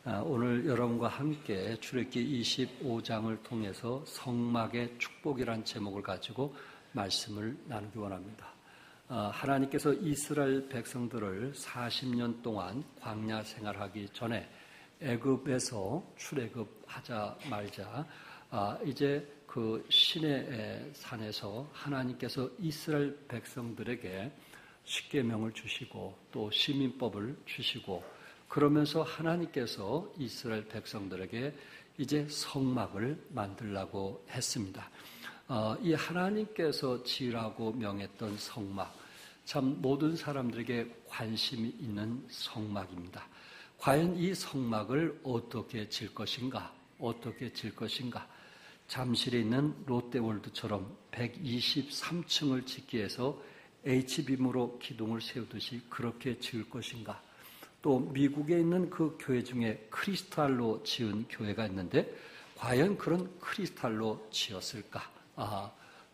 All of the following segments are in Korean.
오늘 여러분과 함께 출애굽기 25장을 통해서 성막의 축복이라는 제목을 가지고 말씀을 나누기 원합니다. 하나님께서 이스라엘 백성들을 40년 동안 광야 생활하기 전에 애굽에서 출애굽하자 말자 이제 그 시내 산에서 하나님께서 이스라엘 백성들에게 십계명을 주시고 또 시민법을 주시고 그러면서 하나님께서 이스라엘 백성들에게 이제 성막을 만들라고 했습니다. 이 하나님께서 지으라고 명했던 성막, 참 모든 사람들에게 관심이 있는 성막입니다. 과연 이 성막을 어떻게 질 것인가? 어떻게 질 것인가? 잠실에 있는 롯데월드처럼 123층을 짓기 위해서 H빔으로 기둥을 세우듯이 그렇게 지을 것인가? 또 미국에 있는 그 교회 중에 크리스탈로 지은 교회가 있는데 과연 그런 크리스탈로 지었을까?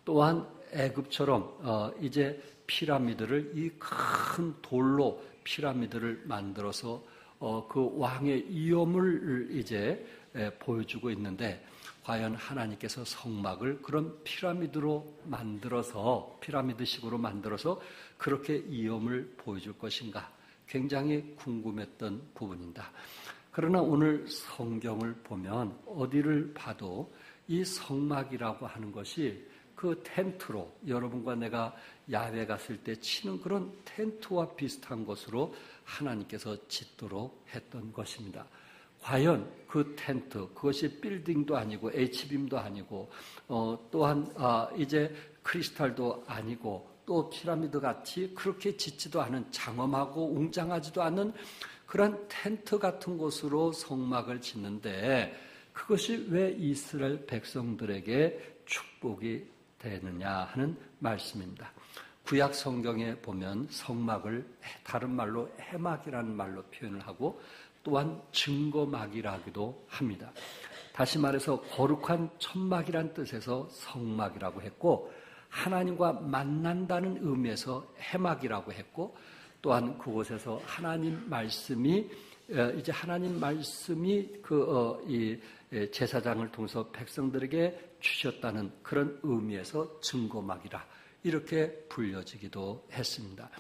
또한 애굽처럼 이제 피라미드를 이 큰 돌로 피라미드를 만들어서 그 왕의 위엄을 이제 보여주고 있는데 과연 하나님께서 성막을 그런 피라미드로 만들어서 피라미드식으로 만들어서 그렇게 위엄을 보여줄 것인가? 굉장히 궁금했던 부분입니다. 그러나 오늘 성경을 보면 어디를 봐도 이 성막이라고 하는 것이 그 텐트로 여러분과 내가 야외 갔을 때 치는 그런 텐트와 비슷한 것으로 하나님께서 짓도록 했던 것입니다. 과연 그 텐트, 그것이 빌딩도 아니고 H빔도 아니고 또한 이제 크리스탈도 아니고 또 피라미드 같이 그렇게 짓지도 않은 장엄하고 웅장하지도 않은 그런 텐트 같은 곳으로 성막을 짓는데 그것이 왜 이스라엘 백성들에게 축복이 되느냐 하는 말씀입니다. 구약 성경에 보면 성막을 다른 말로 해막이라는 말로 표현을 하고 또한 증거막이라기도 합니다. 다시 말해서 거룩한 천막이란 뜻에서 성막이라고 했고 하나님과 만난다는 의미에서 해막이라고 했고 또한 그곳에서 하나님 말씀이 이 제사장을 통해서 백성들에게 주셨다는 그런 의미에서 증거막이라 이렇게 불려지기도 했습니다.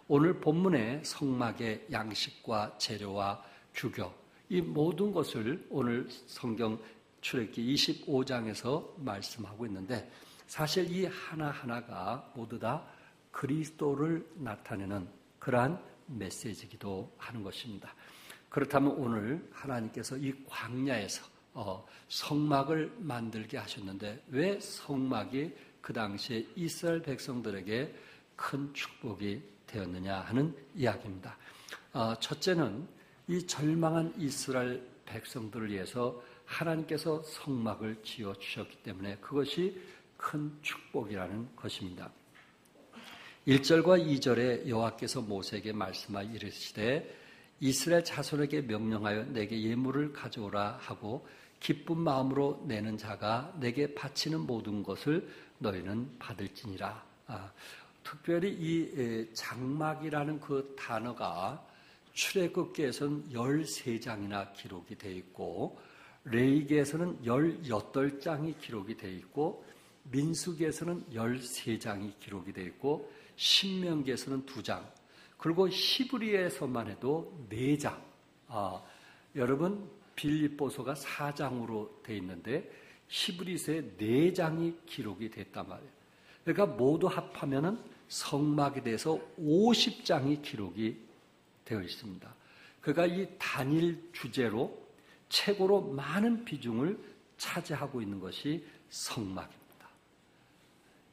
오늘 본문의 성막의 양식과 재료와 규격 이 모든 것을 오늘 성경 출애굽기 25장에서 말씀하고 있는데 사실 이 하나하나가 모두 다 그리스도를 나타내는 그러한 메시지이기도 하는 것입니다. 그렇다면 오늘 하나님께서 이 광야에서 성막을 만들게 하셨는데 왜 성막이 그 당시에 이스라엘 백성들에게 큰 축복이 되었느냐 하는 이야기입니다. 첫째는 이 절망한 이스라엘 백성들을 위해서 하나님께서 성막을 지어주셨기 때문에 그것이 큰 축복이라는 것입니다. 1절과 2절에 여호와께서 모세에게 말씀하여 이르시되 이스라엘 자손에게 명령하여 내게 예물을 가져오라 하고 기쁜 마음으로 내는 자가 내게 바치는 모든 것을 너희는 받을지니라. 특별히 이 장막이라는 그 단어가 출애굽기에서는 13장이나 기록이 되어 있고 레위기에서는 18장이 기록이 되어 있고 민수기에서는 13장이 기록이 되어 있고 신명기에서는 2장 그리고 히브리에서만 해도 4장 여러분 빌립보서가 4장으로 되어 있는데 히브리서에 4장이 기록이 됐단 말이에요. 그러니까 모두 합하면은 성막에 대해서 50장이 기록이 되어 있습니다. 그러니까 이 단일 주제로 최고로 많은 비중을 차지하고 있는 것이 성막입니다.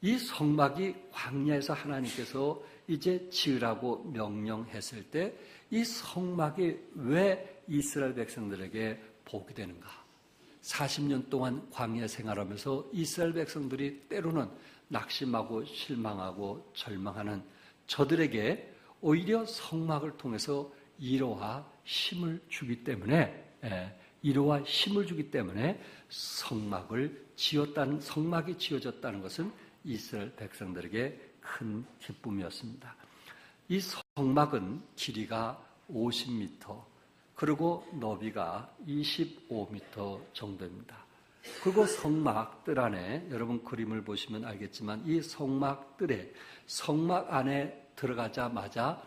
이 성막이 광야에서 하나님께서 이제 지으라고 명령했을 때 이 성막이 왜 이스라엘 백성들에게 복이 되는가? 40년 동안 광야 생활하면서 이스라엘 백성들이 때로는 낙심하고 실망하고 절망하는 저들에게 오히려 성막을 통해서 위로와 힘을 주기 때문에 성막이 지어졌다는 것은 이스라엘 백성들에게 큰 기쁨이었습니다. 이 성막은 길이가 50m, 그리고 너비가 25m 정도입니다. 그리고 성막들 안에 여러분 그림을 보시면 알겠지만 이 성막들에 성막 안에 들어가자마자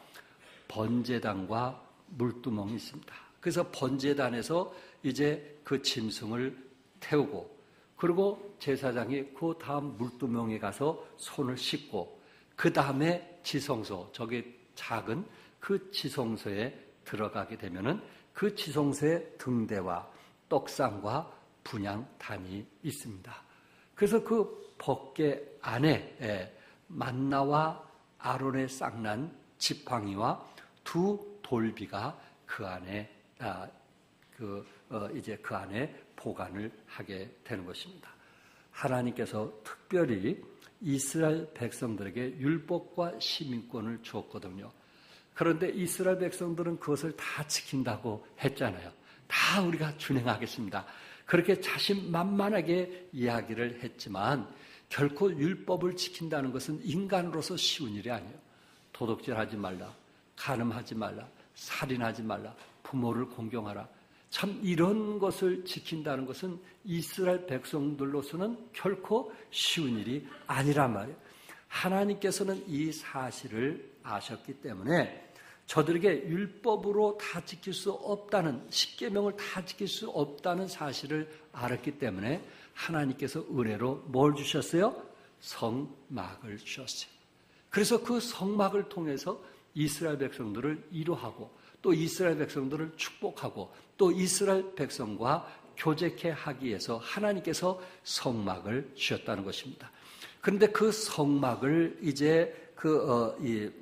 번제단과 물두멍이 있습니다. 그래서 번제단에서 이제 그 짐승을 태우고 그리고 제사장이 그 다음 물두멍에 가서 손을 씻고 그 다음에 지성소, 저기 작은 그 지성소에 들어가게 되면은 그 지성소에 등대와 떡상과 분향단이 있습니다. 그래서 그 벗개 안에 만나와 아론의 쌍난 지팡이와 두 돌비가 그 안에 이제 그 안에 보관을 하게 되는 것입니다. 하나님께서 특별히 이스라엘 백성들에게 율법과 시민권을 주었거든요. 그런데 이스라엘 백성들은 그것을 다 지킨다고 했잖아요. 다 우리가 준행하겠습니다. 그렇게 자신만만하게 이야기를 했지만 결코 율법을 지킨다는 것은 인간으로서 쉬운 일이 아니에요. 도둑질하지 말라, 간음하지 말라, 살인하지 말라, 부모를 공경하라. 참 이런 것을 지킨다는 것은 이스라엘 백성들로서는 결코 쉬운 일이 아니란 말이에요. 하나님께서는 이 사실을 아셨기 때문에 저들에게 율법으로 다 지킬 수 없다는, 십계명을 다 지킬 수 없다는 사실을 알았기 때문에 하나님께서 은혜로 뭘 주셨어요? 성막을 주셨어요. 그래서 그 성막을 통해서 이스라엘 백성들을 위로하고 또 이스라엘 백성들을 축복하고 또 이스라엘 백성과 교제케 하기 위해서 하나님께서 성막을 주셨다는 것입니다. 그런데 그 성막을 이제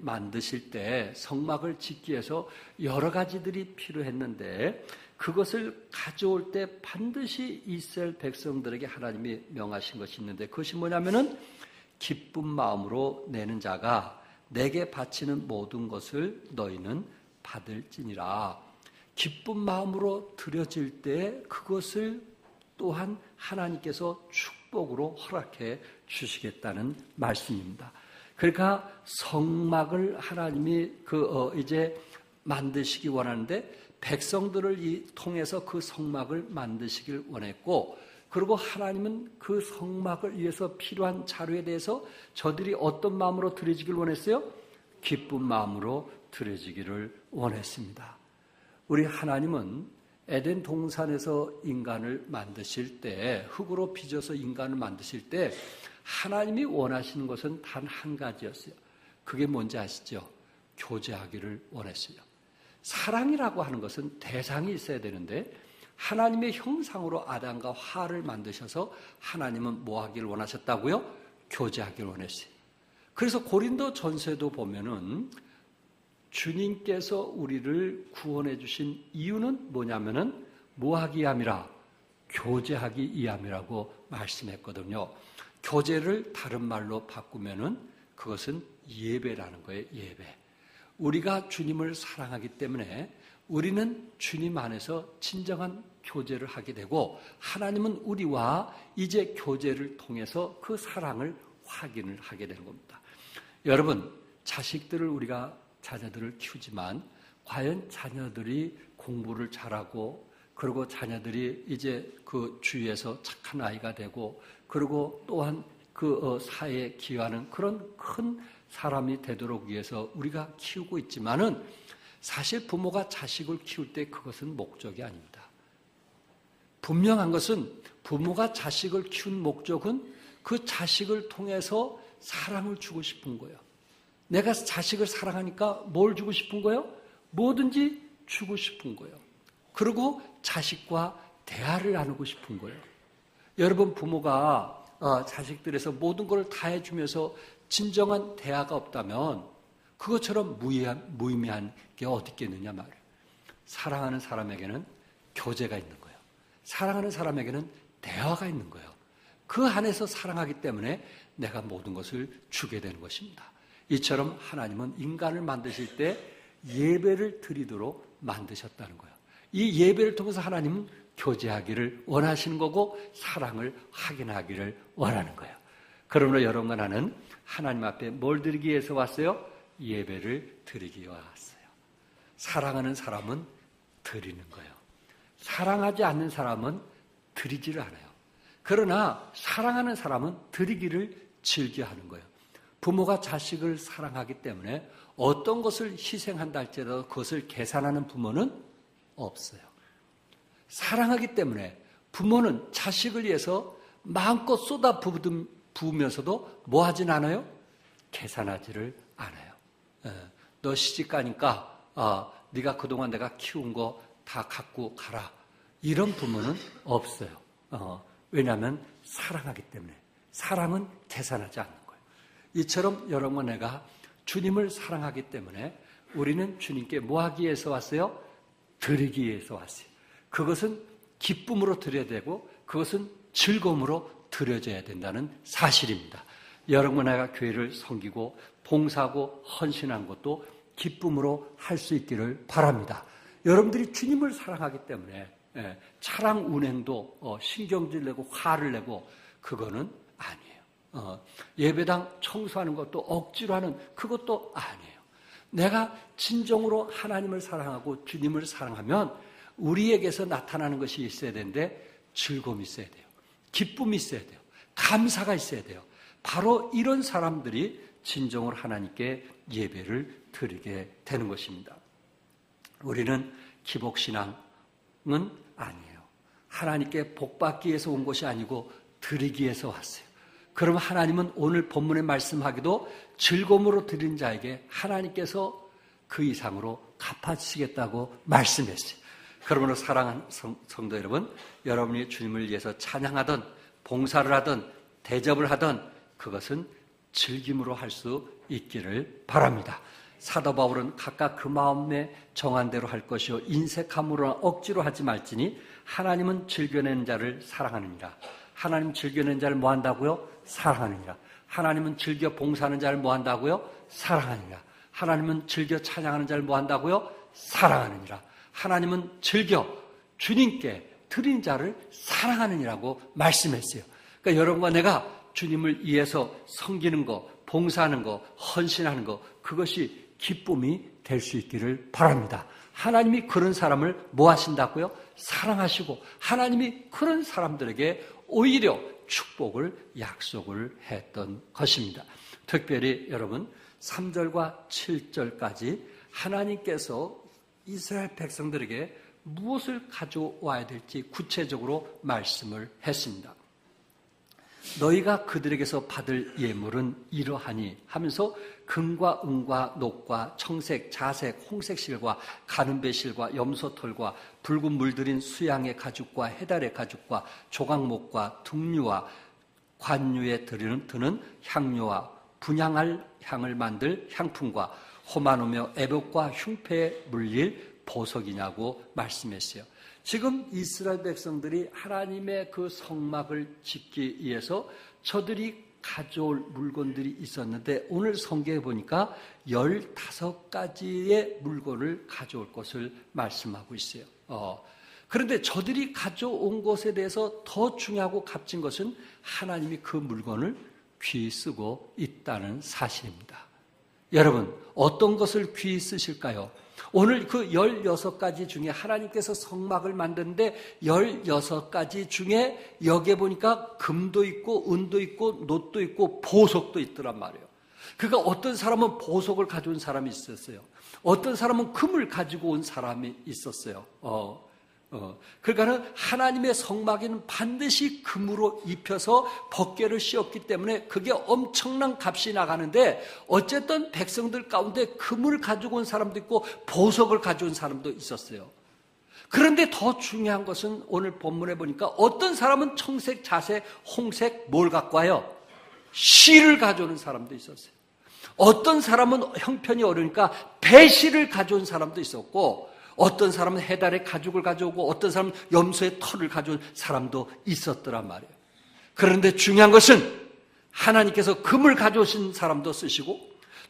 만드실 때 성막을 짓기 위해서 여러 가지들이 필요했는데 그것을 가져올 때 반드시 이스라엘 백성들에게 하나님이 명하신 것이 있는데 그것이 뭐냐면은 기쁜 마음으로 내는 자가 내게 바치는 모든 것을 너희는 받을지니라. 기쁜 마음으로 드려질 때 그것을 또한 하나님께서 축복으로 허락해 주시겠다는 말씀입니다. 그러니까 성막을 하나님이 이제 만드시기 원하는데 백성들을 통해서 그 성막을 만드시길 원했고 그리고 하나님은 그 성막을 위해서 필요한 자료에 대해서 저들이 어떤 마음으로 드려지길 원했어요? 기쁜 마음으로 드려지기를 원했습니다. 우리 하나님은 에덴 동산에서 인간을 만드실 때 흙으로 빚어서 인간을 만드실 때 하나님이 원하시는 것은 단 한 가지였어요. 그게 뭔지 아시죠? 교제하기를 원했어요. 사랑이라고 하는 것은 대상이 있어야 되는데 하나님의 형상으로 아담과 하와를 만드셔서 하나님은 뭐 하기를 원하셨다고요? 교제하기를 원했어요. 그래서 고린도 전서에도 보면은 주님께서 우리를 구원해 주신 이유는 뭐냐면은 뭐 하기 위함이라? 교제하기 위함이라고 말씀했거든요. 교제를 다른 말로 바꾸면은 그것은 예배라는 거예요. 예배. 우리가 주님을 사랑하기 때문에 우리는 주님 안에서 진정한 교제를 하게 되고 하나님은 우리와 이제 교제를 통해서 그 사랑을 확인을 하게 되는 겁니다. 여러분, 자녀들을 키우지만 과연 자녀들이 공부를 잘하고 그리고 자녀들이 이제 그 주위에서 착한 아이가 되고 그리고 또한 그 사회에 기여하는 그런 큰 사람이 되도록 위해서 우리가 키우고 있지만은 사실 부모가 자식을 키울 때 그것은 목적이 아닙니다. 분명한 것은 부모가 자식을 키운 목적은 그 자식을 통해서 사랑을 주고 싶은 거예요. 내가 자식을 사랑하니까 뭘 주고 싶은 거예요? 뭐든지 주고 싶은 거예요. 그리고 자식과 대화를 나누고 싶은 거예요. 여러분 부모가 자식들에서 모든 걸 다 해주면서 진정한 대화가 없다면 그것처럼 무의미한 게 어디 있겠느냐 말이에요. 사랑하는 사람에게는 교제가 있는 거예요. 사랑하는 사람에게는 대화가 있는 거예요. 그 안에서 사랑하기 때문에 내가 모든 것을 주게 되는 것입니다. 이처럼 하나님은 인간을 만드실 때 예배를 드리도록 만드셨다는 거예요. 이 예배를 통해서 하나님은 교제하기를 원하시는 거고 사랑을 확인하기를 원하는 거예요. 그러므로 여러분과 나는 하나님 앞에 뭘 드리기 위해서 왔어요? 예배를 드리기 위해 왔어요. 사랑하는 사람은 드리는 거예요. 사랑하지 않는 사람은 드리지를 않아요. 그러나 사랑하는 사람은 드리기를 즐겨하는 거예요. 부모가 자식을 사랑하기 때문에 어떤 것을 희생한다 할지라도 그것을 계산하는 부모는 없어요. 사랑하기 때문에 부모는 자식을 위해서 마음껏 쏟아 부으면서도 뭐 하진 않아요? 계산하지를 않아요. 너 시집 가니까 네가 그동안 내가 키운 거 다 갖고 가라. 이런 부모는 없어요. 왜냐하면 사랑하기 때문에. 사랑은 계산하지 않는 거예요. 이처럼 여러분, 내가 주님을 사랑하기 때문에 우리는 주님께 뭐 하기 위해서 왔어요? 드리기 위해서 왔어요. 그것은 기쁨으로 드려야 되고 그것은 즐거움으로 드려져야 된다는 사실입니다. 여러분, 내가 교회를 섬기고 봉사하고 헌신한 것도 기쁨으로 할 수 있기를 바랍니다. 여러분들이 주님을 사랑하기 때문에 차량 운행도 신경질 내고 화를 내고 그거는 아니에요. 예배당 청소하는 것도 억지로 하는 그것도 아니에요. 내가 진정으로 하나님을 사랑하고 주님을 사랑하면 우리에게서 나타나는 것이 있어야 되는데 즐거움이 있어야 돼요. 기쁨이 있어야 돼요. 감사가 있어야 돼요. 바로 이런 사람들이 진정으로 하나님께 예배를 드리게 되는 것입니다. 우리는 기복신앙은 아니에요. 하나님께 복받기 위해서 온 것이 아니고 드리기 위해서 왔어요. 그러면 하나님은 오늘 본문에 말씀하기도 즐거움으로 드린 자에게 하나님께서 그 이상으로 갚아주시겠다고 말씀했어요. 그러므로 사랑하는 성도 여러분, 여러분이 주님을 위해서 찬양하든 봉사를 하든 대접을 하든 그것은 즐김으로 할 수 있기를 바랍니다. 사도 바울은 각각 그 마음에 정한 대로 할 것이요 인색함으로나 억지로 하지 말지니 하나님은 즐겨내는 자를 사랑하느니라. 하나님 즐겨내는 자를 뭐 한다고요? 사랑하느니라. 하나님은 즐겨 봉사하는 자를 뭐 한다고요? 사랑하느니라. 하나님은 즐겨 찬양하는 자를 뭐 한다고요? 사랑하느니라. 하나님은 즐겨 주님께 드린 자를 사랑하느니라고 말씀했어요. 그러니까 여러분과 내가 주님을 위해서 섬기는 거, 봉사하는 거, 헌신하는 거, 그것이 기쁨이 될 수 있기를 바랍니다. 하나님이 그런 사람을 뭐 하신다고요? 사랑하시고 하나님이 그런 사람들에게 오히려 축복을 약속을 했던 것입니다. 특별히 여러분 3절과 7절까지 하나님께서 이스라엘 백성들에게 무엇을 가져와야 될지 구체적으로 말씀을 했습니다. 너희가 그들에게서 받을 예물은 이러하니 하면서 금과 은과 녹과 청색, 자색, 홍색 실과 가는배 실과 염소털과 붉은 물들인 수양의 가죽과 해달의 가죽과 조각목과 등류와 관유에 드는 향료와 분향할 향을 만들 향품과 호마노며 애복과 흉패에 물릴 보석이냐고 말씀했어요. 지금 이스라엘 백성들이 하나님의 그 성막을 짓기 위해서 저들이 가져올 물건들이 있었는데 오늘 성경에 보니까 15가지의 물건을 가져올 것을 말씀하고 있어요. 그런데 저들이 가져온 것에 대해서 더 중요하고 값진 것은 하나님이 그 물건을 귀히 쓰고 있다는 사실입니다. 여러분, 어떤 것을 귀히 쓰실까요? 오늘 그 16가지 중에 하나님께서 성막을 만드는데 16가지 중에 여기에 보니까 금도 있고 은도 있고 놋도 있고 보석도 있더란 말이에요. 그러니까 어떤 사람은 보석을 가져온 사람이 있었어요. 어떤 사람은 금을 가지고 온 사람이 있었어요. 그러니까는 하나님의 성막에는 반드시 금으로 입혀서 법궤를 씌웠기 때문에 그게 엄청난 값이 나가는데 어쨌든 백성들 가운데 금을 가지고 온 사람도 있고 보석을 가져온 사람도 있었어요. 그런데 더 중요한 것은 오늘 본문에 보니까 어떤 사람은 청색, 자색, 홍색 뭘 갖고 와요? 실을 가져오는 사람도 있었어요. 어떤 사람은 형편이 어려우니까 배실을 가져온 사람도 있었고 어떤 사람은 해달의 가죽을 가져오고 어떤 사람은 염소의 털을 가져온 사람도 있었더란 말이에요. 그런데 중요한 것은 하나님께서 금을 가져오신 사람도 쓰시고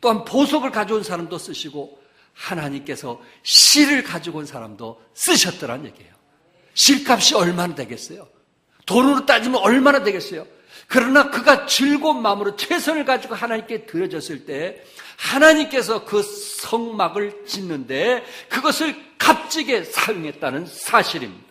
또한 보석을 가져온 사람도 쓰시고 하나님께서 실을 가지고 온 사람도 쓰셨더란 얘기예요. 실값이 얼마나 되겠어요? 돈으로 따지면 얼마나 되겠어요? 그러나 그가 즐거운 마음으로 최선을 가지고 하나님께 드려졌을 때 하나님께서 그 성막을 짓는데 그것을 값지게 사용했다는 사실입니다.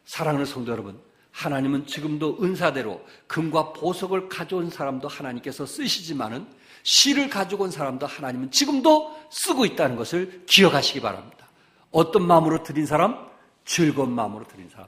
사랑하는 성도 여러분, 하나님은 지금도 은사대로 금과 보석을 가져온 사람도 하나님께서 쓰시지만은 실을 가지고 온 사람도 하나님은 지금도 쓰고 있다는 것을 기억하시기 바랍니다. 어떤 마음으로 드린 사람? 즐거운 마음으로 드린 사람.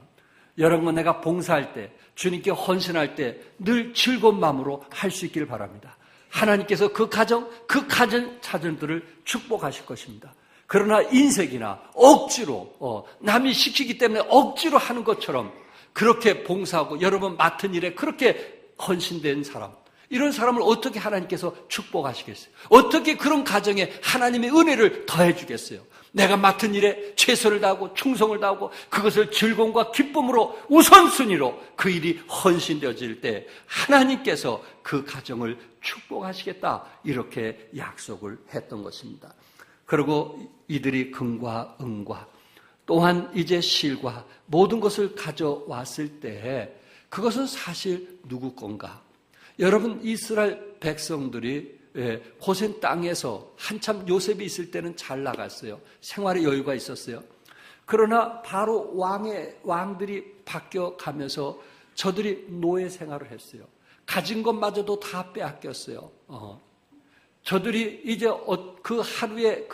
여러분, 내가 봉사할 때, 주님께 헌신할 때 늘 즐거운 마음으로 할 수 있기를 바랍니다. 하나님께서 그 가정 자녀들을 축복하실 것입니다. 그러나 인색이나 억지로 남이 시키기 때문에 억지로 하는 것처럼 그렇게 봉사하고 여러분 맡은 일에 그렇게 헌신된 사람, 이런 사람을 어떻게 하나님께서 축복하시겠어요? 어떻게 그런 가정에 하나님의 은혜를 더해 주겠어요? 내가 맡은 일에 최선을 다하고 충성을 다하고 그것을 즐거움과 기쁨으로 우선순위로 그 일이 헌신되어질 때 하나님께서 그 가정을 축복하시겠다, 이렇게 약속을 했던 것입니다. 그리고 이들이 금과 은과 또한 이제 실과 모든 것을 가져왔을 때 그것은 사실 누구 건가? 여러분, 이스라엘 백성들이 고센 땅에서 한참 요셉이 있을 때는 잘 나갔어요. 생활의 여유가 있었어요. 그러나 바로 왕들이 바뀌어가면서 저들이 노예 생활을 했어요. 가진 것마저도 다 빼앗겼어요. 저들이 이제 그 하루에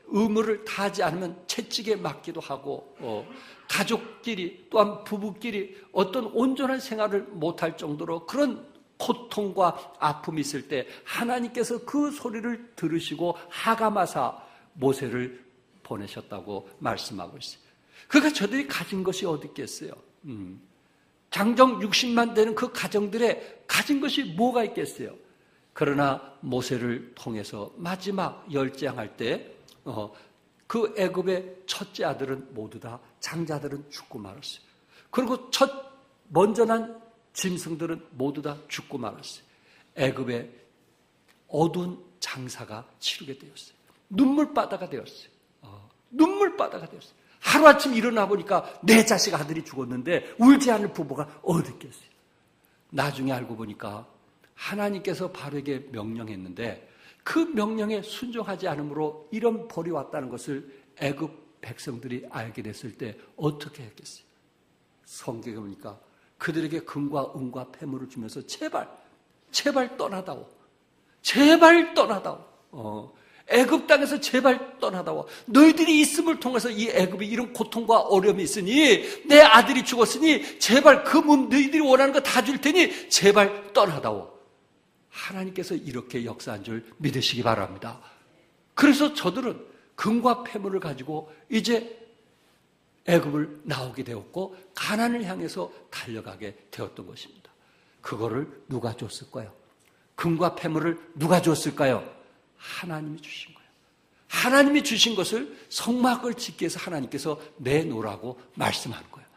의무를 다하지 않으면 채찍에 맞기도 하고 가족끼리 또한 부부끼리 어떤 온전한 생활을 못할 정도로 그런 고통과 아픔이 있을 때 하나님께서 그 소리를 들으시고 하가마사 모세를 보내셨다고 말씀하고 있어요. 그러니까 저들이 가진 것이 어디 있겠어요? 장정 60만 되는 그 가정들에 가진 것이 뭐가 있겠어요? 그러나 모세를 통해서 마지막 열장할 때 그 애굽의 첫째 아들은 모두 다 장자들은 죽고 말았어요. 그리고 먼저 난 짐승들은 모두 다 죽고 말았어요. 애굽의 어두운 장사가 치르게 되었어요. 눈물바다가 되었어요. 눈물바다가 되었어요. 하루아침 일어나 보니까 내 자식 아들이 죽었는데 울지 않을 부부가 어디 있겠어요? 나중에 알고 보니까 하나님께서 바로에게 명령했는데 그 명령에 순종하지 않으므로 이런 벌이 왔다는 것을 애굽 백성들이 알게 됐을 때 어떻게 했겠어요? 성경에 보니까 그들에게 금과 은과 폐물을 주면서 제발 떠나다오. 제발 떠나다오. 애굽 땅에서 제발 떠나다오. 너희들이 있음을 통해서 이 애굽이 이런 고통과 어려움이 있으니 내 아들이 죽었으니 제발 그 너희들이 원하는 거 다 줄 테니 제발 떠나다오. 하나님께서 이렇게 역사한 줄 믿으시기 바랍니다. 그래서 저들은 금과 폐물을 가지고 이제 애굽을 나오게 되었고 가나안을 향해서 달려가게 되었던 것입니다. 그거를 누가 줬을까요? 금과 폐물을 누가 줬을까요? 하나님이 주신 거예요. 하나님이 주신 것을 성막을 짓기 위해서 하나님께서 내놓으라고 말씀하는 거예요.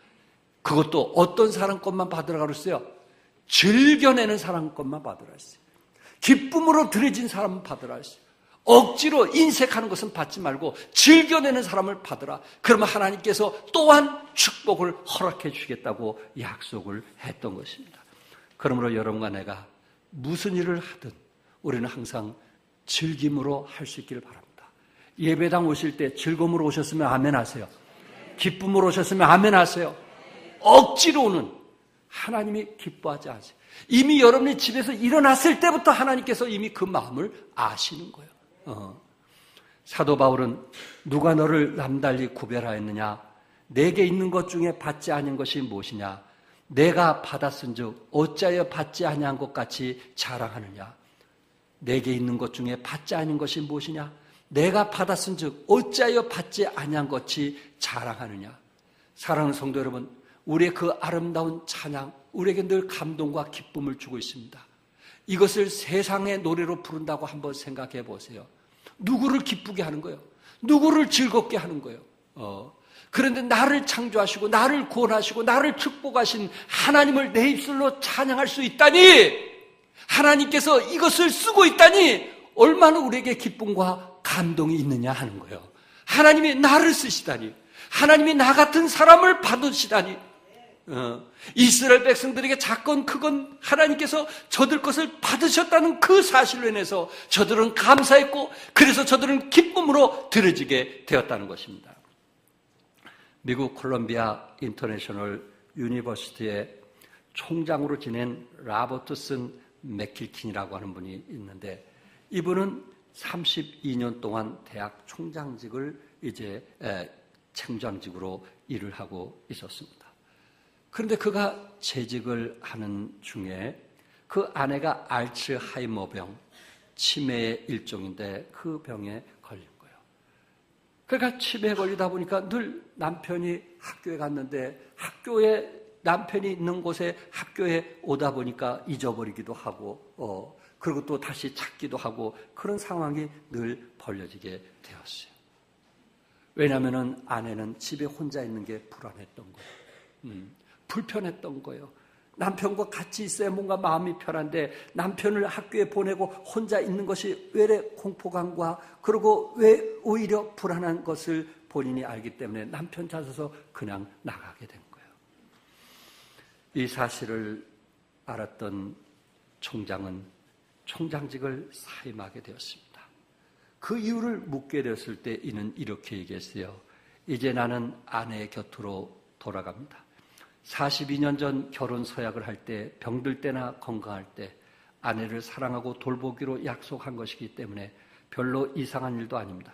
그것도 어떤 사람 것만 받으라고 그랬어요? 즐겨내는 사람 것만 받으라 했어요. 기쁨으로 드려진 사람은 받으라 했어요. 억지로 인색하는 것은 받지 말고 즐겨내는 사람을 받으라. 그러면 하나님께서 또한 축복을 허락해 주시겠다고 약속을 했던 것입니다. 그러므로 여러분과 내가 무슨 일을 하든 우리는 항상 즐김으로 할 수 있기를 바랍니다. 예배당 오실 때 즐거움으로 오셨으면 아멘 하세요. 기쁨으로 오셨으면 아멘 하세요. 억지로 오는 하나님이 기뻐하지 않으세요. 이미 여러분이 집에서 일어났을 때부터 하나님께서 이미 그 마음을 아시는 거예요. 사도 바울은 누가 너를 남달리 구별하였느냐? 내게 있는 것 중에 받지 아니한 것이 무엇이냐? 내가 받았은즉 어찌하여 받지 아니한 것 같이 자랑하느냐? 내게 있는 것 중에 받지 아니한 것이 무엇이냐? 내가 받았은즉 어찌하여 받지 아니한 것 같이 자랑하느냐? 사랑하는 성도 여러분, 우리의 그 아름다운 찬양, 우리에게 늘 감동과 기쁨을 주고 있습니다. 이것을 세상의 노래로 부른다고 한번 생각해 보세요. 누구를 기쁘게 하는 거예요? 누구를 즐겁게 하는 거예요? 그런데 나를 창조하시고 나를 구원하시고 나를 축복하신 하나님을 내 입술로 찬양할 수 있다니, 하나님께서 이것을 쓰고 있다니 얼마나 우리에게 기쁨과 감동이 있느냐 하는 거예요. 하나님이 나를 쓰시다니, 하나님이 나 같은 사람을 받으시다니. 이스라엘 백성들에게 작건 크건 하나님께서 저들 것을 받으셨다는 그 사실로 인해서 저들은 감사했고 그래서 저들은 기쁨으로 들어지게 되었다는 것입니다. 미국 콜롬비아 인터내셔널 유니버시티의 총장으로 지낸 라버트슨 맥킬킨이라고 하는 분이 있는데, 이분은 32년 동안 대학 총장직을 이제 총장직으로 일을 하고 있었습니다. 그런데 그가 재직을 하는 중에 그 아내가 알츠하이머병, 치매의 일종인데 그 병에 걸린 거예요. 그러니까 치매에 걸리다 보니까 늘 남편이 학교에 갔는데 학교에 남편이 있는 곳에 학교에 오다 보니까 잊어버리기도 하고 그리고 또 다시 찾기도 하고 그런 상황이 늘 벌어지게 되었어요. 왜냐하면 아내는 집에 혼자 있는 게 불안했던 거예요. 불편했던 거예요. 남편과 같이 있어야 뭔가 마음이 편한데 남편을 학교에 보내고 혼자 있는 것이 왜 공포감과 그리고 왜 오히려 불안한 것을 본인이 알기 때문에 남편 찾아서 그냥 나가게 된 거예요. 이 사실을 알았던 총장은 총장직을 사임하게 되었습니다. 그 이유를 묻게 되었을 때 이는 이렇게 얘기했어요. 이제 나는 아내의 곁으로 돌아갑니다. 42년 전 결혼 서약을 할 때 병들 때나 건강할 때 아내를 사랑하고 돌보기로 약속한 것이기 때문에 별로 이상한 일도 아닙니다.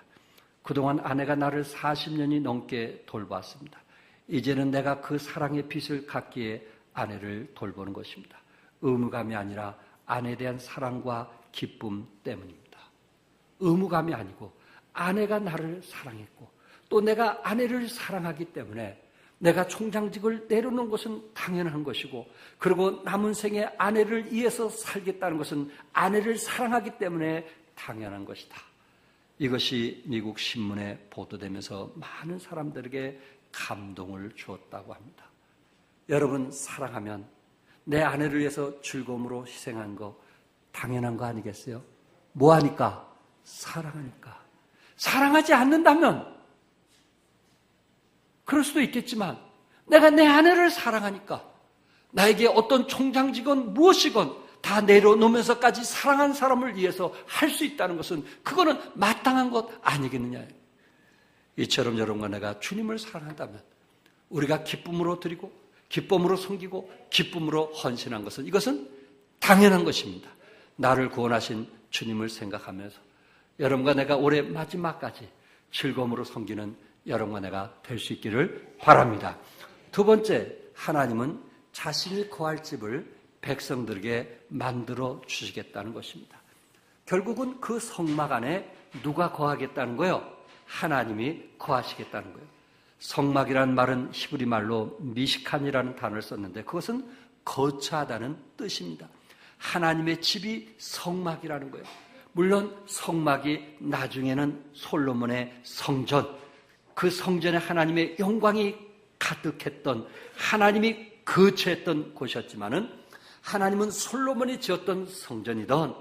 그동안 아내가 나를 40년이 넘게 돌봤습니다. 이제는 내가 그 사랑의 빚을 갚기에 아내를 돌보는 것입니다. 의무감이 아니라 아내에 대한 사랑과 기쁨 때문입니다. 의무감이 아니고 아내가 나를 사랑했고 또 내가 아내를 사랑하기 때문에 내가 총장직을 내려놓은 것은 당연한 것이고 그리고 남은 생에 아내를 위해서 살겠다는 것은 아내를 사랑하기 때문에 당연한 것이다. 이것이 미국 신문에 보도되면서 많은 사람들에게 감동을 주었다고 합니다. 여러분, 사랑하면 내 아내를 위해서 즐거움으로 희생한 거 당연한 거 아니겠어요? 뭐 하니까? 사랑하니까. 사랑하지 않는다면 그럴 수도 있겠지만 내가 내 아내를 사랑하니까 나에게 어떤 총장직은 무엇이건 다 내려놓으면서까지 사랑한 사람을 위해서 할 수 있다는 것은 그거는 마땅한 것 아니겠느냐. 이처럼 여러분과 내가 주님을 사랑한다면 우리가 기쁨으로 드리고 기쁨으로 섬기고 기쁨으로 헌신한 것은 이것은 당연한 것입니다. 나를 구원하신 주님을 생각하면서 여러분과 내가 올해 마지막까지 즐거움으로 섬기는 여러분과 내가 될 수 있기를 바랍니다. 두 번째, 하나님은 자신이 거할 집을 백성들에게 만들어 주시겠다는 것입니다. 결국은 그 성막 안에 누가 거하겠다는 거예요? 하나님이 거하시겠다는 거예요. 성막이라는 말은 히브리 말로 미시칸이라는 단어를 썼는데 그것은 거처하다는 뜻입니다. 하나님의 집이 성막이라는 거예요. 물론 성막이 나중에는 솔로몬의 성전, 그 성전에 하나님의 영광이 가득했던 하나님이 거처했던 곳이었지만은 하나님은 솔로몬이 지었던 성전이든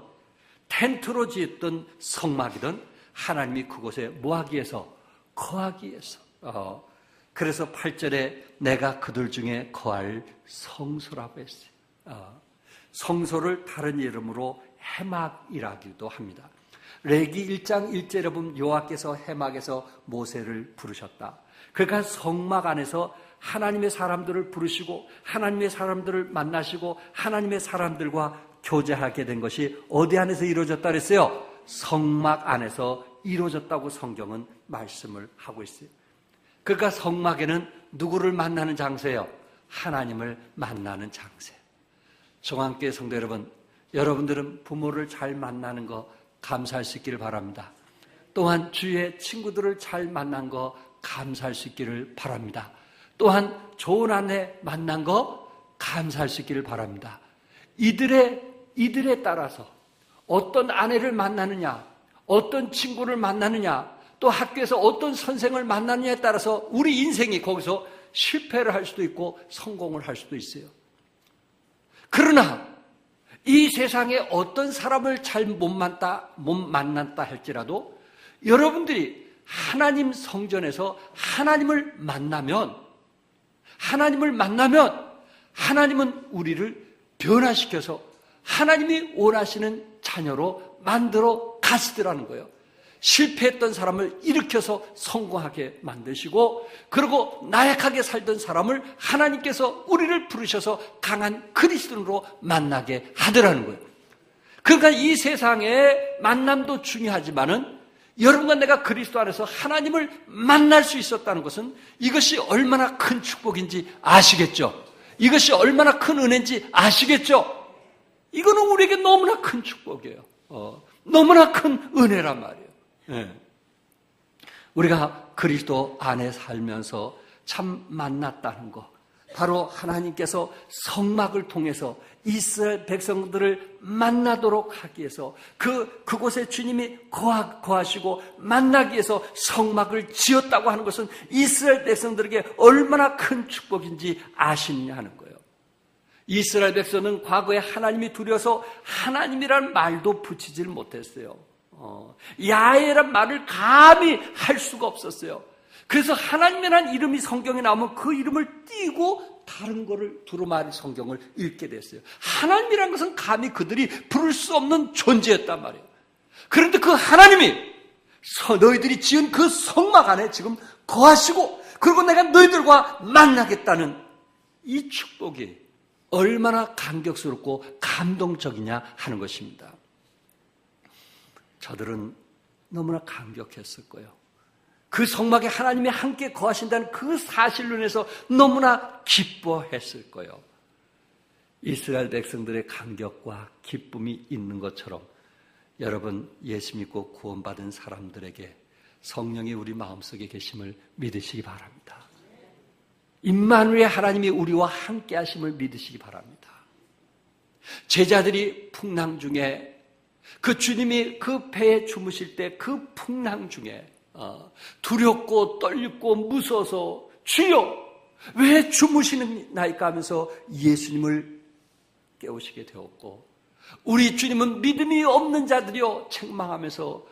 텐트로 지었던 성막이든 하나님이 그곳에 뭐하기 위해서? 거하기 위해서. 그래서 8절에 내가 그들 중에 거할 성소라고 했어요. 성소를 다른 이름으로 해막이라기도 합니다. 레기 1장 1절에 보면 여호와께서 해막에서 모세를 부르셨다. 그러니까 성막 안에서 하나님의 사람들을 부르시고 하나님의 사람들을 만나시고 하나님의 사람들과 교제하게 된 것이 어디 안에서 이루어졌다 그랬어요? 성막 안에서 이루어졌다고 성경은 말씀을 하고 있어요. 그러니까 성막에는 누구를 만나는 장소예요? 하나님을 만나는 장소예요. 정함께 성도 여러분, 여러분들은 부모를 잘 만나는 거 감사할 수 있기를 바랍니다. 또한 주위의 친구들을 잘 만난 거 감사할 수 있기를 바랍니다. 또한 좋은 아내 만난 거 감사할 수 있기를 바랍니다. 이들에 따라서 어떤 아내를 만나느냐, 어떤 친구를 만나느냐, 또 학교에서 어떤 선생을 만나느냐에 따라서 우리 인생이 거기서 실패를 할 수도 있고 성공을 할 수도 있어요. 그러나 이 세상에 어떤 사람을 잘 못 만났다 할지라도 여러분들이 하나님 성전에서 하나님을 만나면 하나님은 우리를 변화시켜서 하나님이 원하시는 자녀로 만들어 가시더라는 거예요. 실패했던 사람을 일으켜서 성공하게 만드시고, 그리고 나약하게 살던 사람을 하나님께서 우리를 부르셔서 강한 그리스도인으로 만나게 하더라는 거예요. 그러니까 이 세상에 만남도 중요하지만은 여러분과 내가 그리스도 안에서 하나님을 만날 수 있었다는 것은 이것이 얼마나 큰 축복인지 아시겠죠? 이것이 얼마나 큰 은혜인지 아시겠죠? 이거는 우리에게 너무나 큰 축복이에요. 너무나 큰 은혜란 말이에요. 네. 우리가 그리스도 안에 살면서 참 만났다는 것, 바로 하나님께서 성막을 통해서 이스라엘 백성들을 만나도록 하기 위해서 그곳에 주님이 거하시고 만나기 위해서 성막을 지었다고 하는 것은 이스라엘 백성들에게 얼마나 큰 축복인지 아시느냐 하는 거예요. 이스라엘 백성은 과거에 하나님이 두려워서 하나님이라는 말도 붙이질 못했어요. 야훼란 말을 감히 할 수가 없었어요. 그래서 하나님이라는 이름이 성경에 나오면 그 이름을 띄고 다른 거를 두루마리 성경을 읽게 됐어요. 하나님이라는 것은 감히 그들이 부를 수 없는 존재였단 말이에요. 그런데 그 하나님이 너희들이 지은 그 성막 안에 지금 거하시고, 그리고 내가 너희들과 만나겠다는 이 축복이 얼마나 감격스럽고 감동적이냐 하는 것입니다. 저들은 너무나 감격했을 거예요. 그 성막에 하나님이 함께 거하신다는 그 사실로 인해서 너무나 기뻐했을 거예요. 이스라엘 백성들의 감격과 기쁨이 있는 것처럼 여러분, 예수 믿고 구원받은 사람들에게 성령이 우리 마음속에 계심을 믿으시기 바랍니다. 임마누엘 하나님이 우리와 함께 하심을 믿으시기 바랍니다. 제자들이 풍랑 중에, 그 주님이 그 배에 주무실 때 그 풍랑 중에 두렵고 떨리고 무서워서 주여 왜 주무시나이까 하면서 예수님을 깨우시게 되었고, 우리 주님은 믿음이 없는 자들이여 책망하면서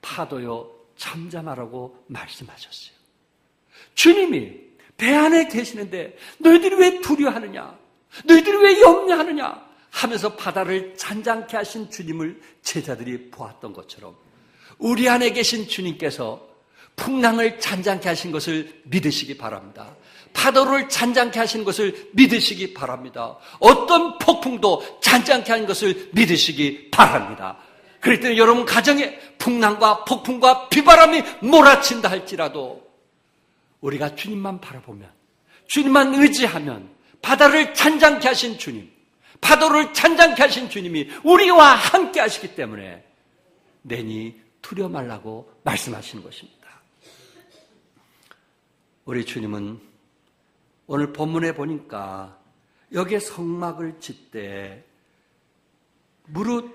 파도여 잠잠하라고 말씀하셨어요. 주님이 배 안에 계시는데 너희들이 왜 두려워하느냐, 너희들이 왜 염려하느냐 하면서 바다를 잔잔케 하신 주님을 제자들이 보았던 것처럼 우리 안에 계신 주님께서 풍랑을 잔잔케 하신 것을 믿으시기 바랍니다. 파도를 잔잔케 하신 것을 믿으시기 바랍니다. 어떤 폭풍도 잔잔케 하는 것을 믿으시기 바랍니다. 그럴 때는 여러분 가정에 풍랑과 폭풍과 비바람이 몰아친다 할지라도 우리가 주님만 바라보면, 주님만 의지하면 바다를 잔잔케 하신 주님, 파도를 잔잔케 하신 주님이 우리와 함께 하시기 때문에 내니 두려워 말라고 말씀하시는 것입니다. 우리 주님은 오늘 본문에 보니까 여기에 성막을 짓되 무릇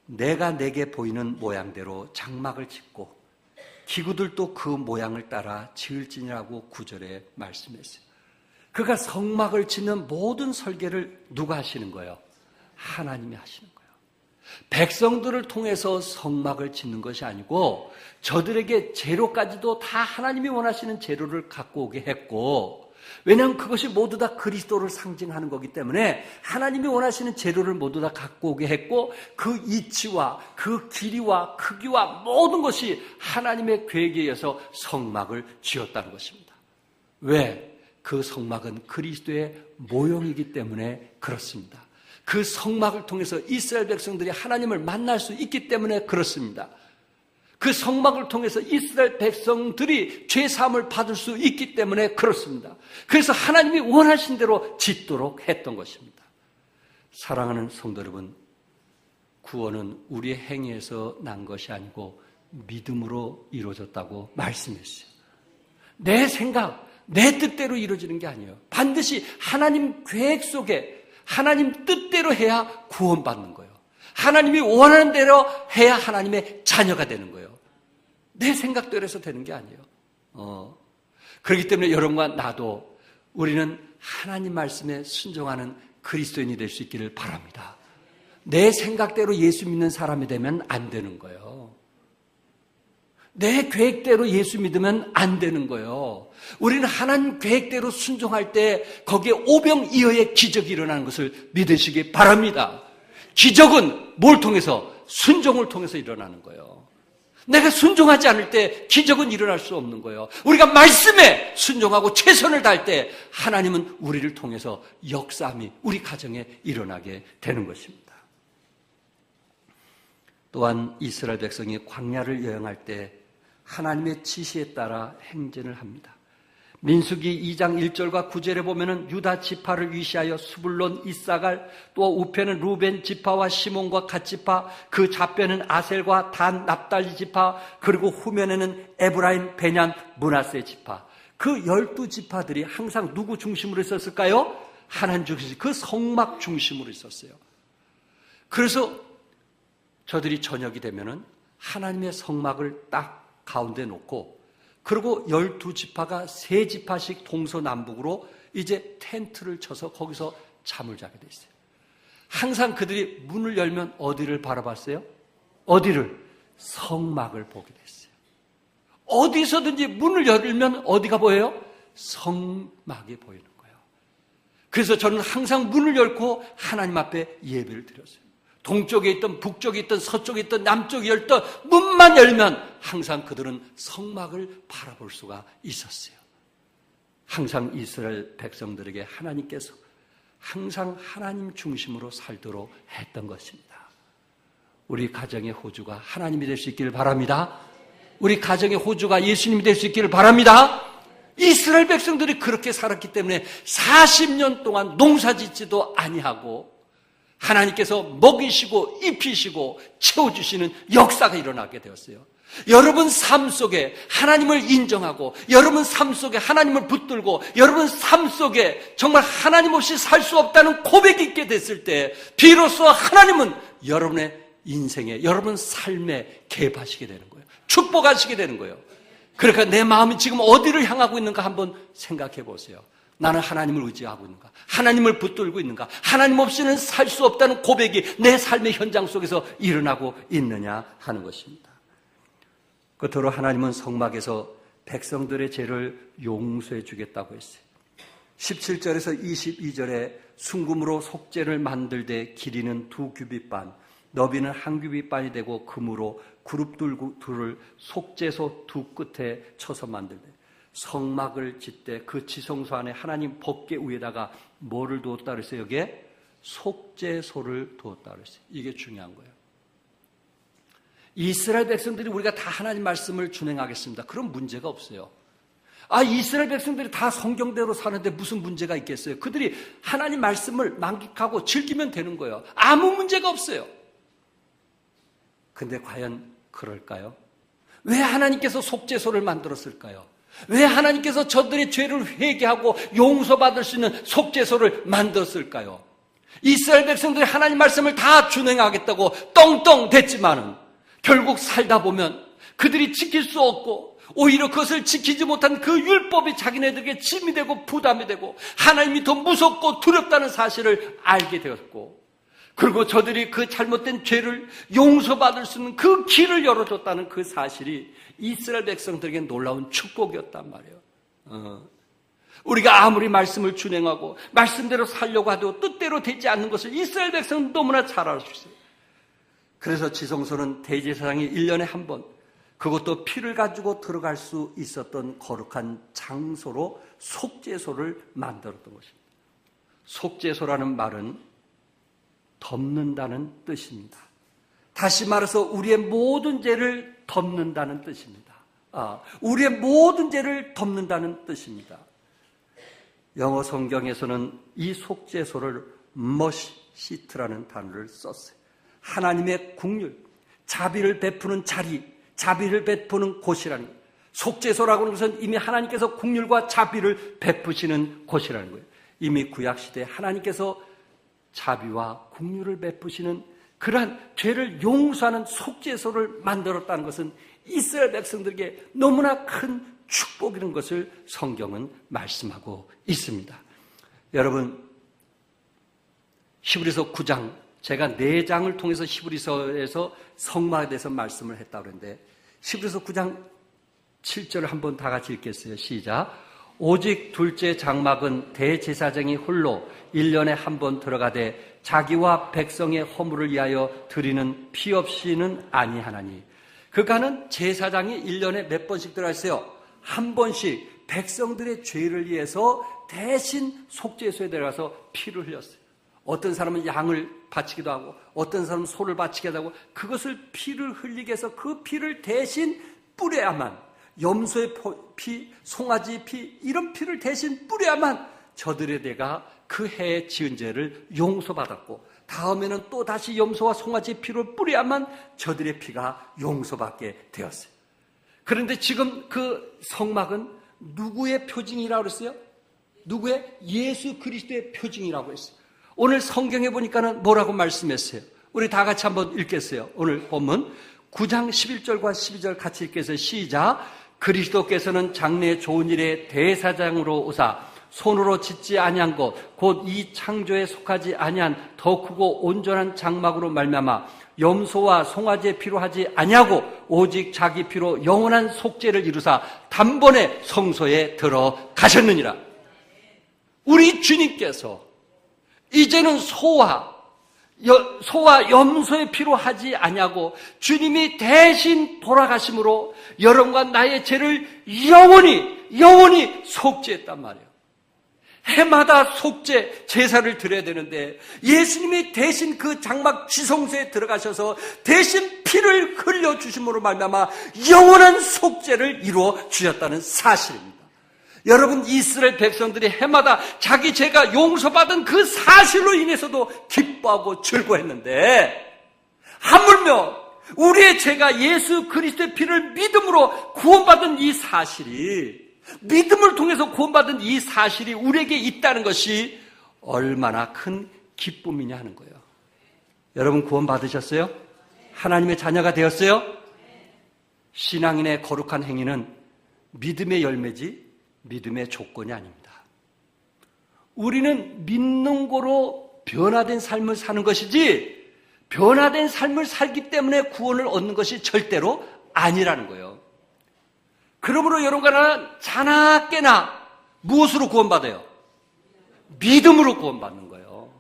내가 내게 보이는 모양대로 장막을 짓고 기구들도 그 모양을 따라 지을지니라고 9절에 말씀했어요. 그가 성막을 짓는 모든 설계를 누가 하시는 거예요? 하나님이 하시는 거예요. 백성들을 통해서 성막을 짓는 것이 아니고 저들에게 재료까지도 다 하나님이 원하시는 재료를 갖고 오게 했고, 왜냐하면 그것이 모두 다 그리스도를 상징하는 거기 때문에 하나님이 원하시는 재료를 모두 다 갖고 오게 했고, 그 이치와 그 길이와 크기와 모든 것이 하나님의 계획에 의해서 성막을 지었다는 것입니다. 왜? 그 성막은 그리스도의 모형이기 때문에 그렇습니다. 그 성막을 통해서 이스라엘 백성들이 하나님을 만날 수 있기 때문에 그렇습니다. 그 성막을 통해서 이스라엘 백성들이 죄사함을 받을 수 있기 때문에 그렇습니다. 그래서 하나님이 원하신 대로 짓도록 했던 것입니다. 사랑하는 성도 여러분, 구원은 우리의 행위에서 난 것이 아니고 믿음으로 이루어졌다고 말씀했어요. 내 생각, 내 뜻대로 이루어지는 게 아니에요. 반드시 하나님 계획 속에 하나님 뜻대로 해야 구원받는 거예요. 하나님이 원하는 대로 해야 하나님의 자녀가 되는 거예요. 내 생각대로 해서 되는 게 아니에요. 그렇기 때문에 여러분과 나도 우리는 하나님 말씀에 순종하는 그리스도인이 될 수 있기를 바랍니다. 내 생각대로 예수 믿는 사람이 되면 안 되는 거예요. 내 계획대로 예수 믿으면 안 되는 거예요. 우리는 하나님 계획대로 순종할 때 거기에 오병이어의 기적이 일어나는 것을 믿으시기 바랍니다. 기적은 뭘 통해서? 순종을 통해서 일어나는 거예요. 내가 순종하지 않을 때 기적은 일어날 수 없는 거예요. 우리가 말씀에 순종하고 최선을 다할 때 하나님은 우리를 통해서 역사함이 우리 가정에 일어나게 되는 것입니다. 또한 이스라엘 백성이 광야를 여행할 때 하나님의 지시에 따라 행진을 합니다. 민수기 2장 1절과 9절에 보면은 유다 지파를 위시하여 스불론, 이사갈, 또 우편은 루벤 지파와 시몬과 갓 지파, 그 좌편은 아셀과 단, 납달리 지파, 그리고 후면에는 에브라임, 베냐민, 므낫세 지파. 그 12지파들이 항상 누구 중심으로 있었을까요? 하나님 중심, 그 성막 중심으로 있었어요. 그래서 저들이 저녁이 되면은 하나님의 성막을 딱 가운데 놓고, 그리고 12지파가 3지파씩 동서남북으로 이제 텐트를 쳐서 거기서 잠을 자게 돼 있어요. 항상 그들이 문을 열면 어디를 바라봤어요? 어디를? 성막을 보게 됐어요. 어디서든지 문을 열면 어디가 보여요? 성막이 보이는 거예요. 그래서 저는 항상 문을 열고 하나님 앞에 예배를 드렸어요. 동쪽에 있던 북쪽에 있던 서쪽에 있던 남쪽에 열던 문만 열면 항상 그들은 성막을 바라볼 수가 있었어요. 항상 이스라엘 백성들에게 하나님께서 항상 하나님 중심으로 살도록 했던 것입니다. 우리 가정의 호주가 하나님이 될 수 있기를 바랍니다. 우리 가정의 호주가 예수님이 될 수 있기를 바랍니다. 이스라엘 백성들이 그렇게 살았기 때문에 40년 동안 농사짓지도 아니하고 하나님께서 먹이시고 입히시고 채워주시는 역사가 일어나게 되었어요. 여러분 삶 속에 하나님을 인정하고 여러분 삶 속에 하나님을 붙들고 여러분 삶 속에 정말 하나님 없이 살 수 없다는 고백이 있게 됐을 때 비로소 하나님은 여러분의 인생에 여러분 삶에 개입하시게 되는 거예요. 축복하시게 되는 거예요. 그러니까 내 마음이 지금 어디를 향하고 있는가 한번 생각해 보세요. 나는 하나님을 의지하고 있는가? 하나님을 붙들고 있는가? 하나님 없이는 살 수 없다는 고백이 내 삶의 현장 속에서 일어나고 있느냐 하는 것입니다. 끝으로 하나님은 성막에서 백성들의 죄를 용서해 주겠다고 했어요. 17절에서 22절에 순금으로 속죄를 만들되 길이는 2규빗반, 너비는 1규빗반이 되고 금으로 그룹 둘을 속죄소 2 끝에 쳐서 만들되 성막을 짓되 그 지성소 안에 하나님 법궤 위에다가 뭐를 두었다 그랬어요? 여기에 속죄소를 두었다 그랬어요. 이게 중요한 거예요. 이스라엘 백성들이 우리가 다 하나님 말씀을 준행하겠습니다. 그런 문제가 없어요. 이스라엘 백성들이 다 성경대로 사는데 무슨 문제가 있겠어요? 그들이 하나님 말씀을 만끽하고 즐기면 되는 거예요. 아무 문제가 없어요. 근데 과연 그럴까요? 왜 하나님께서 속죄소를 만들었을까요? 왜 하나님께서 저들의 죄를 회개하고 용서받을 수 있는 속죄소를 만들었을까요? 이스라엘 백성들이 하나님 말씀을 다 준행하겠다고 떵떵 댔지만은 결국 살다 보면 그들이 지킬 수 없고 오히려 그것을 지키지 못한 그 율법이 자기네들에게 짐이 되고 부담이 되고 하나님이 더 무섭고 두렵다는 사실을 알게 되었고, 그리고 저들이 그 잘못된 죄를 용서받을 수 있는 그 길을 열어줬다는 그 사실이 이스라엘 백성들에게 놀라운 축복이었단 말이에요. 우리가 아무리 말씀을 준행하고 말씀대로 살려고 해도 뜻대로 되지 않는 것을 이스라엘 백성은 너무나 잘 알았어요. 그래서 지성소는 대제사장이 1년에 한 번, 그것도 피를 가지고 들어갈 수 있었던 거룩한 장소로 속죄소를 만들었던 것입니다. 속죄소라는 말은 덮는다는 뜻입니다. 다시 말해서 우리의 모든 죄를 덮는다는 뜻입니다. 우리의 모든 죄를 덮는다는 뜻입니다. 영어 성경에서는 이 속죄소를 머시시트라는 단어를 썼어요. 하나님의 긍휼, 자비를 베푸는 자리, 자비를 베푸는 곳이라는 거예요. 속죄소라고 하는 것은 이미 하나님께서 긍휼과 자비를 베푸시는 곳이라는 거예요. 이미 구약시대에 하나님께서 자비와 긍휼을 베푸시는 그러한 죄를 용서하는 속죄소를 만들었다는 것은 이스라엘 백성들에게 너무나 큰 축복이라는 것을 성경은 말씀하고 있습니다. 여러분, 히브리서 9장, 제가 4장을 통해서 히브리서에서 성막에 대해서 말씀을 했다고 그랬는데 히브리서 9장 7절을 한번 다 같이 읽겠어요. 시작. 오직 둘째 장막은 대제사장이 홀로 1년에 한 번 들어가되 자기와 백성의 허물을 위하여 드리는 피 없이는 아니하나니 그간은 제사장이 1년에 몇 번씩 들어갔어요? 한 번씩 백성들의 죄를 위해서 대신 속죄소에 들어가서 피를 흘렸어요. 어떤 사람은 양을 바치기도 하고 어떤 사람은 소를 바치기도 하고 그것을 피를 흘리게 해서 그 피를 대신 뿌려야만, 염소의 피, 송아지 피, 이런 피를 대신 뿌려야만 저들의 대가 그 해에 지은 죄를 용서받았고 다음에는 또 다시 염소와 송아지 피를 뿌려야만 저들의 피가 용서받게 되었어요. 그런데 지금 그 성막은 누구의 표징이라고 그랬어요? 누구의? 예수 그리스도의 표징이라고 했어요. 오늘 성경에 보니까는 뭐라고 말씀했어요? 우리 다 같이 한번 읽겠어요. 오늘 본문 9장 11절과 12절 같이 읽겠어요. 시작. 그리스도께서는 장래의 좋은 일의 대사장으로 오사 손으로 짓지 아니한 것 곧 이 창조에 속하지 아니한 더 크고 온전한 장막으로 말미암아 염소와 송아지의 피로 하지 아니하고 오직 자기 피로 영원한 속죄를 이루사 단번에 성소에 들어가셨느니라. 우리 주님께서 이제는 소와 염소의 피로 하지 아니하고 주님이 대신 돌아가심으로 여러분과 나의 죄를 영원히 속죄했단 말이에요. 해마다 속죄 제사를 드려야 되는데 예수님이 대신 그 장막 지성소에 들어가셔서 대신 피를 흘려주심으로 말미암아 영원한 속죄를 이루어 주셨다는 사실입니다. 여러분, 이스라엘 백성들이 해마다 자기 죄가 용서받은 그 사실로 인해서도 기뻐하고 즐거워했는데 하물며 우리의 죄가 예수 그리스도의 피를 믿음으로 구원받은 이 사실이, 믿음을 통해서 구원받은 이 사실이 우리에게 있다는 것이 얼마나 큰 기쁨이냐 하는 거예요. 여러분, 구원받으셨어요? 하나님의 자녀가 되었어요? 신앙인의 거룩한 행위는 믿음의 열매지 믿음의 조건이 아닙니다. 우리는 믿는 거로 변화된 삶을 사는 것이지 변화된 삶을 살기 때문에 구원을 얻는 것이 절대로 아니라는 거예요. 그러므로 여러분과는 자나깨나 무엇으로 구원받아요? 믿음으로 구원받는 거예요.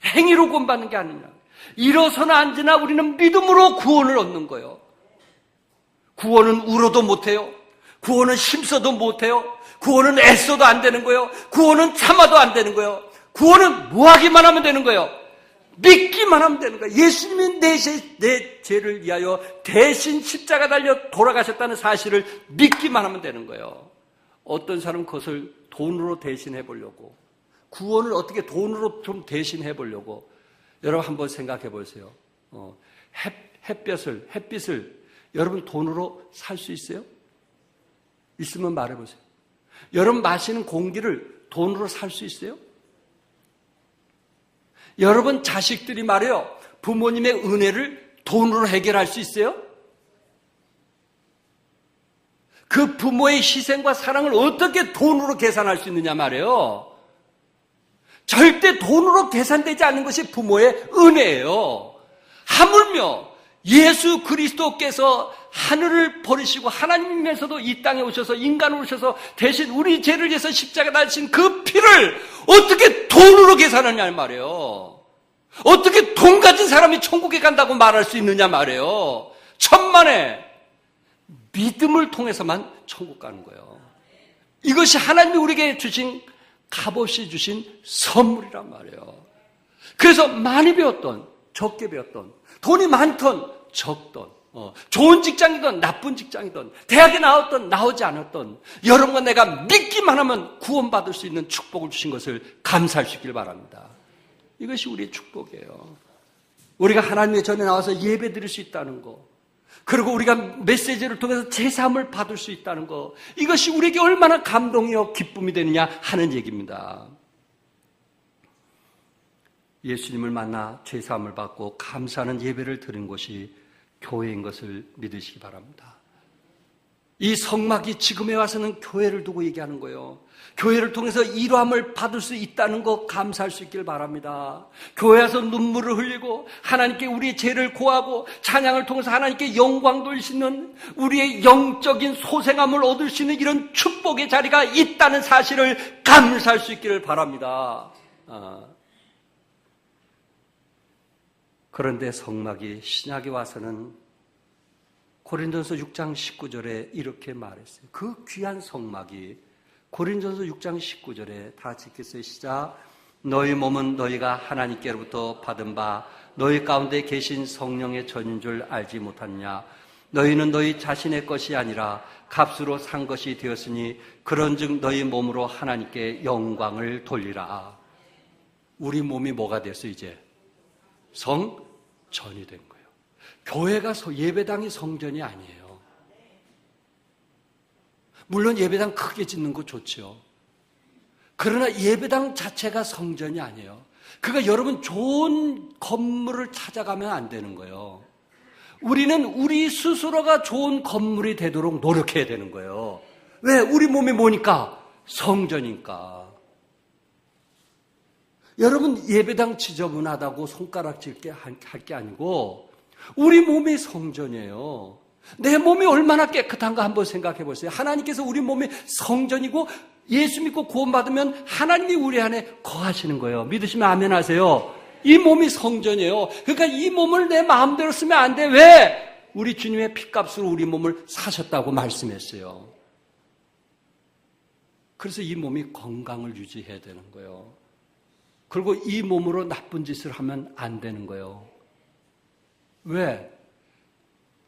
행위로 구원받는 게 아니냐. 일어서나 앉으나 우리는 믿음으로 구원을 얻는 거예요. 구원은 울어도 못해요. 구원은 힘써도 못해요. 구원은 애써도 안 되는 거예요. 구원은 참아도 안 되는 거예요. 구원은 뭐 하기만 하면 되는 거예요? 믿기만 하면 되는 거예요. 예수님이 내 죄를 위하여 대신 십자가 달려 돌아가셨다는 사실을 믿기만 하면 되는 거예요. 어떤 사람은 그것을 돈으로 대신해 보려고, 구원을 어떻게 돈으로 좀 대신해 보려고, 여러분 한번 생각해 보세요. 햇빛을 여러분 돈으로 살 수 있어요? 있으면 말해 보세요. 여러분 마시는 공기를 돈으로 살 수 있어요? 여러분 자식들이 말이에요, 부모님의 은혜를 돈으로 해결할 수 있어요? 그 부모의 희생과 사랑을 어떻게 돈으로 계산할 수 있느냐 말이에요. 절대 돈으로 계산되지 않는 것이 부모의 은혜예요. 하물며 예수 그리스도께서 하늘을 버리시고 하나님께서도 이 땅에 오셔서 인간으로 오셔서 대신 우리 죄를 위해서 십자가에 달리신 그 피를 어떻게 돈으로 계산하냐 말이에요. 어떻게 돈 가진 사람이 천국에 간다고 말할 수 있느냐 말이에요. 천만에 믿음을 통해서만 천국 가는 거예요. 이것이 하나님이 우리에게 주신, 값없이 주신 선물이란 말이에요. 그래서 많이 배웠던, 적게 배웠던, 돈이 많던, 적던, 좋은 직장이든 나쁜 직장이든 대학에 나왔던 나오지 않았던 여러분과 내가 믿기만 하면 구원받을 수 있는 축복을 주신 것을 감사할 수 있길 바랍니다. 이것이 우리의 축복이에요. 우리가 하나님의 전에 나와서 예배 드릴 수 있다는 거, 그리고 우리가 메시지를 통해서 제사함을 받을 수 있다는 거, 이것이 우리에게 얼마나 감동이요 기쁨이 되느냐 하는 얘기입니다. 예수님을 만나 제사함을 받고 감사하는 예배를 드린 것이 교회인 것을 믿으시기 바랍니다. 이 성막이 지금에 와서는 교회를 두고 얘기하는 거예요. 교회를 통해서 이로함을 받을 수 있다는 것 감사할 수 있길 바랍니다. 교회 와서 눈물을 흘리고 하나님께 우리의 죄를 고하고 찬양을 통해서 하나님께 영광 돌리시는 우리의 영적인 소생함을 얻을 수 있는 이런 축복의 자리가 있다는 사실을 감사할 수 있기를 바랍니다. 그런데 성막이 신약에 와서는 고린도전서 6장 19절에 이렇게 말했어요. 그 귀한 성막이 고린도전서 6장 19절에 다 찍혔어요. 시작. 너희 몸은 너희가 하나님께로부터 받은 바 너희 가운데 계신 성령의 전인 줄 알지 못하느냐. 너희는 너희 자신의 것이 아니라 값으로 산 것이 되었으니 그런즉 너희 몸으로 하나님께 영광을 돌리라. 우리 몸이 뭐가 됐어 이제? 성전이 된 거예요. 교회가 예배당이 성전이 아니에요. 물론 예배당 크게 짓는 거 좋죠. 그러나 예배당 자체가 성전이 아니에요. 그러니까 여러분 좋은 건물을 찾아가면 안 되는 거예요. 우리는 우리 스스로가 좋은 건물이 되도록 노력해야 되는 거예요. 왜? 우리 몸이 뭐니까? 성전이니까. 여러분 예배당 지저분하다고 손가락질 할 게 아니고 우리 몸이 성전이에요. 내 몸이 얼마나 깨끗한가 한번 생각해 보세요. 하나님께서 우리 몸이 성전이고 예수 믿고 구원받으면 하나님이 우리 안에 거하시는 거예요. 믿으시면 아멘 하세요. 이 몸이 성전이에요. 그러니까 이 몸을 내 마음대로 쓰면 안 돼. 왜? 우리 주님의 핏값으로 우리 몸을 사셨다고 말씀했어요. 그래서 이 몸이 건강을 유지해야 되는 거예요. 그리고 이 몸으로 나쁜 짓을 하면 안 되는 거예요. 왜?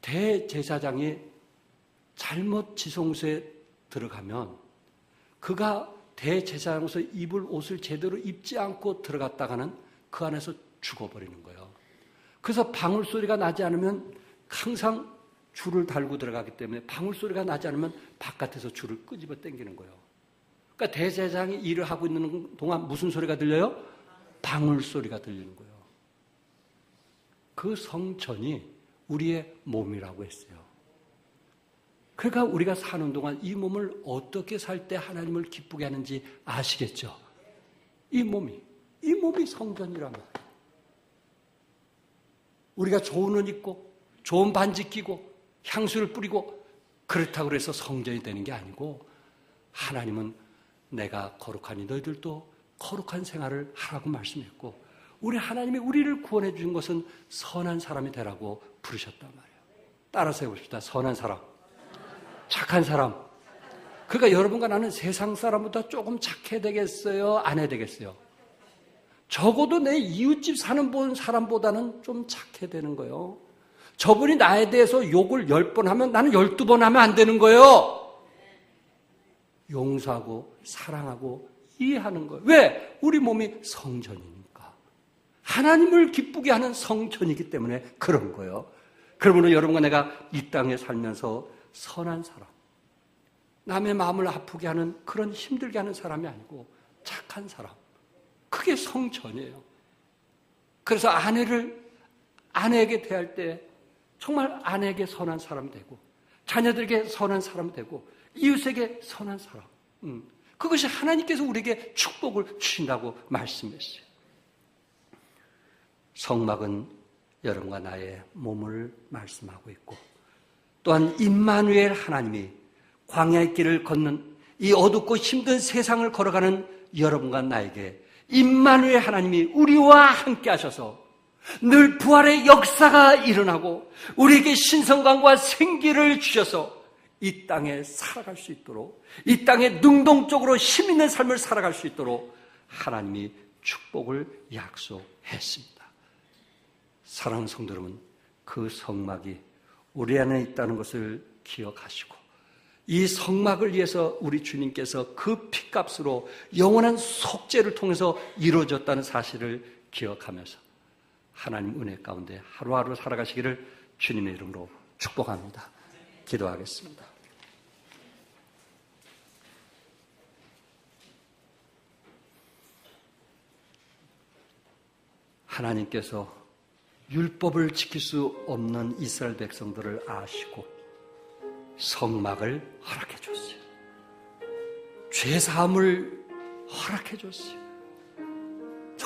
대제사장이 잘못 지성소에 들어가면 그가 대제사장으로서 입을 옷을 제대로 입지 않고 들어갔다가는 그 안에서 죽어버리는 거예요. 그래서 방울소리가 나지 않으면 항상 줄을 달고 들어가기 때문에 방울소리가 나지 않으면 바깥에서 줄을 끄집어 당기는 거예요. 그러니까 대제사장이 일을 하고 있는 동안 무슨 소리가 들려요? 방울소리가 들리는 거예요. 그 성전이 우리의 몸이라고 했어요. 그러니까 우리가 사는 동안 이 몸을 어떻게 살 때 하나님을 기쁘게 하는지 아시겠죠? 이 몸이 성전이란 말이에요. 우리가 좋은 옷 입고 좋은 반지 끼고 향수를 뿌리고 그렇다고 해서 성전이 되는 게 아니고 하나님은 내가 거룩하니 너희들도 거룩한 생활을 하라고 말씀했고 우리 하나님이 우리를 구원해 주신 것은 선한 사람이 되라고 부르셨단 말이에요. 따라서 해봅시다. 선한 사람, 착한 사람. 그러니까 여러분과 나는 세상 사람보다 조금 착해야 되겠어요? 안 해야 되겠어요? 적어도 내 이웃집 사는 사람보다는 좀 착해야 되는 거예요. 저분이 나에 대해서 욕을 10번 하면 나는 12번 하면 안 되는 거예요. 용서하고 사랑하고 이해하는 거예요. 왜? 우리 몸이 성전이니까. 하나님을 기쁘게 하는 성전이기 때문에 그런 거예요. 그러므로 여러분과 내가 이 땅에 살면서 선한 사람, 남의 마음을 아프게 하는 그런 힘들게 하는 사람이 아니고 착한 사람, 그게 성전이에요. 그래서 아내에게 대할 때 정말 아내에게 선한 사람이 되고 자녀들에게 선한 사람이 되고 이웃에게 선한 사람, 그것이 하나님께서 우리에게 축복을 주신다고 말씀했어요. 성막은 여러분과 나의 몸을 말씀하고 있고 또한 임마누엘 하나님이 광야의 길을 걷는 이 어둡고 힘든 세상을 걸어가는 여러분과 나에게 임마누엘 하나님이 우리와 함께 하셔서 늘 부활의 역사가 일어나고 우리에게 신성감과 생기를 주셔서 이 땅에 살아갈 수 있도록 이 땅에 능동적으로 힘 있는 삶을 살아갈 수 있도록 하나님이 축복을 약속했습니다. 사랑하는 성도 여러분, 그 성막이 우리 안에 있다는 것을 기억하시고 이 성막을 위해서 우리 주님께서 그 핏값으로 영원한 속죄를 통해서 이루어졌다는 사실을 기억하면서 하나님 은혜 가운데 하루하루 살아가시기를 주님의 이름으로 축복합니다. 기도하겠습니다. 하나님께서 율법을 지킬 수 없는 이스라엘 백성들을 아시고 성막을 허락해 줬어요. 죄사함을 허락해 줬어요.